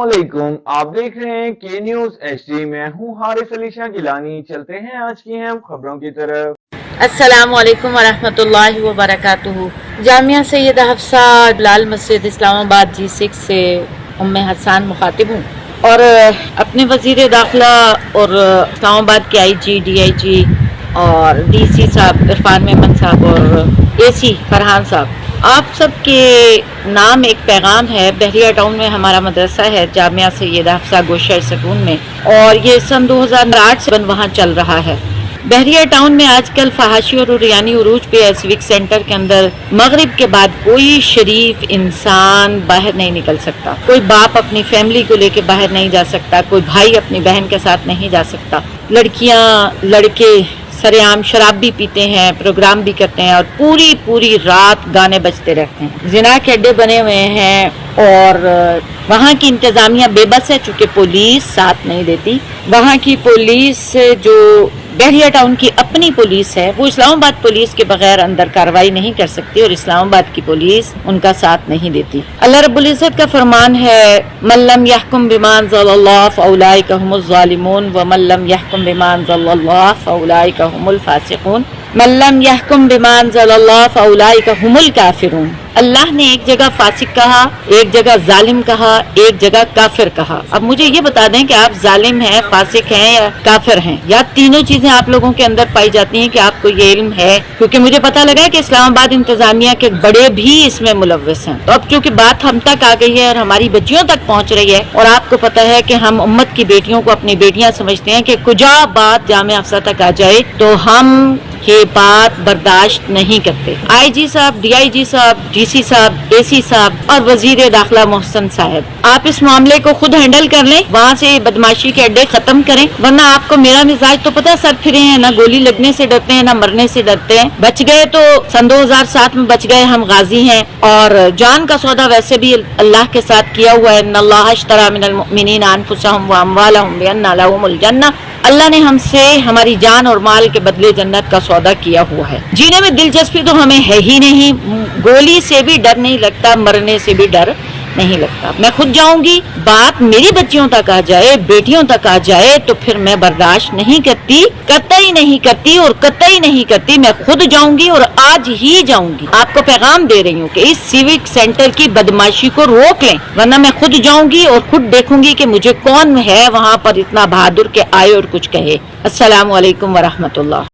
अस्सलामुअलैकुम, आप देख रहे हैं के न्यूज HD। मैं हूं हारिस अली शाह गिलानी। चलते हैं आज की अहम खबरों की तरफ। अस्सलामुअलैकुम वरहमतुल्लाहि वबरकातुहू। जामिया सैयदा हफ्सा लाल मस्जिद इस्लामाबाद G6 से उम्मे हसन मुखातिब हूँ और अपने वज़ीर दाखिला और इस्लामाबाद के IG DIG और DC साहब इरफान मेमन साहब और AC फरहान साहब, आप सबके नाम एक पैगाम है। बहरिया टाउन में हमारा मदरसा है, जामिया सैयदा हफ्सा गोशा सकून में, और ये सन 2008 से वहाँ चल रहा है। बहरिया टाउन में आजकल फहाशी और उरियानी उरूज पे सिविक सेंटर के अंदर मगरिब के बाद कोई शरीफ इंसान बाहर नहीं निकल सकता। कोई बाप अपनी फैमिली को लेके बाहर नहीं जा सकता, कोई भाई अपनी बहन के साथ नहीं जा सकता। लड़कियां लड़के सरेआम शराब भी पीते हैं, प्रोग्राम भी करते हैं और पूरी रात गाने बजते रहते हैं। जिना के अड्डे बने हुए हैं और वहाँ की इंतज़ामिया बेबस है, चूँकि पुलिस साथ नहीं देती। वहाँ की पुलिस जो बहरिया टाउन की अपनी पुलिस है, वो इस्लामाबाद पुलिस के बगैर अंदर कार्रवाई नहीं कर सकती और इस्लामाबाद की पुलिस उनका साथ नहीं देती। अल्लाह रब्बुल इज़्ज़त का फरमान है, मल्लम यहकुम बिमा अंज़लल्लाह फउलाइका हुमुज़ ज़ालिमून व मल्लम यहकुम बिमा अंज़लल्लाह फउलाइका हुमुल फासिकून मल्लम यहकुम बिमा अंज़लल्लाह फउलाइका हुमुल काफिरून। अल्लाह ने एक जगह फासिक कहा, एक जगह जालिम कहा, एक जगह काफिर कहा। अब मुझे ये बता दें कि आप जालिम हैं, फासिक हैं या काफिर हैं, या तीनों चीजें आप लोगों के अंदर पाई जाती हैं कि आपको ये इल्म है? क्योंकि मुझे पता लगा है कि इस्लामाबाद इंतजामिया के बड़े भी इसमें मुलव्वस हैं। तो अब चूंकि बात हम तक आ गई है और हमारी बच्चियों तक पहुंच रही है, और आपको पता है कि हम उम्मत की बेटियों को अपनी बेटियां समझते हैं, कि कुजा बात जामिया हफ्सा तक आ जाए तो हम ये बात बर्दाश्त नहीं करते। IG साहब, DIG साहब, DC साहब, AC साहब और वजीर दाखिला मोहसन साहब, आप इस मामले को खुद हैंडल कर लें, वहाँ से बदमाशी के अड्डे खत्म करें, वरना आपको मेरा मिजाज तो पता है, सर फिरे हैं ना, गोली लगने से डरते हैं ना मरने से डरते हैं। बच गए तो सन 2007 में बच गए, हम गाजी हैं। और जान का सौदा वैसे भी अल्लाह के साथ किया हुआ है। इन्नल्लाह अश्तरा मिनल मुमिनीना अनफुसहुम व अम्वालहुम बिअन्ना लहुमुल जन्नह। अल्लाह ने हमसे हमारी जान और माल के बदले जन्नत का सौदा किया हुआ है। जीने में दिलचस्पी तो हमें है ही नहीं, गोली से भी डर नहीं लगता, मरने से भी डर नहीं लगता। मैं खुद जाऊंगी, बात मेरी बच्चियों तक आ जाए, बेटियों तक आ जाए, तो फिर मैं बर्दाश्त नहीं करती, कतई नहीं करती और कतई नहीं करती। मैं खुद जाऊंगी और आज ही जाऊंगी। आपको पैगाम दे रही हूँ कि इस सिविक सेंटर की बदमाशी को रोक लें, वरना मैं खुद जाऊंगी और खुद देखूंगी कि मुझे कौन है वहाँ पर इतना बहादुर के आए और कुछ कहे। अस्सलामु अलैकुम वरहमतुल्लाह।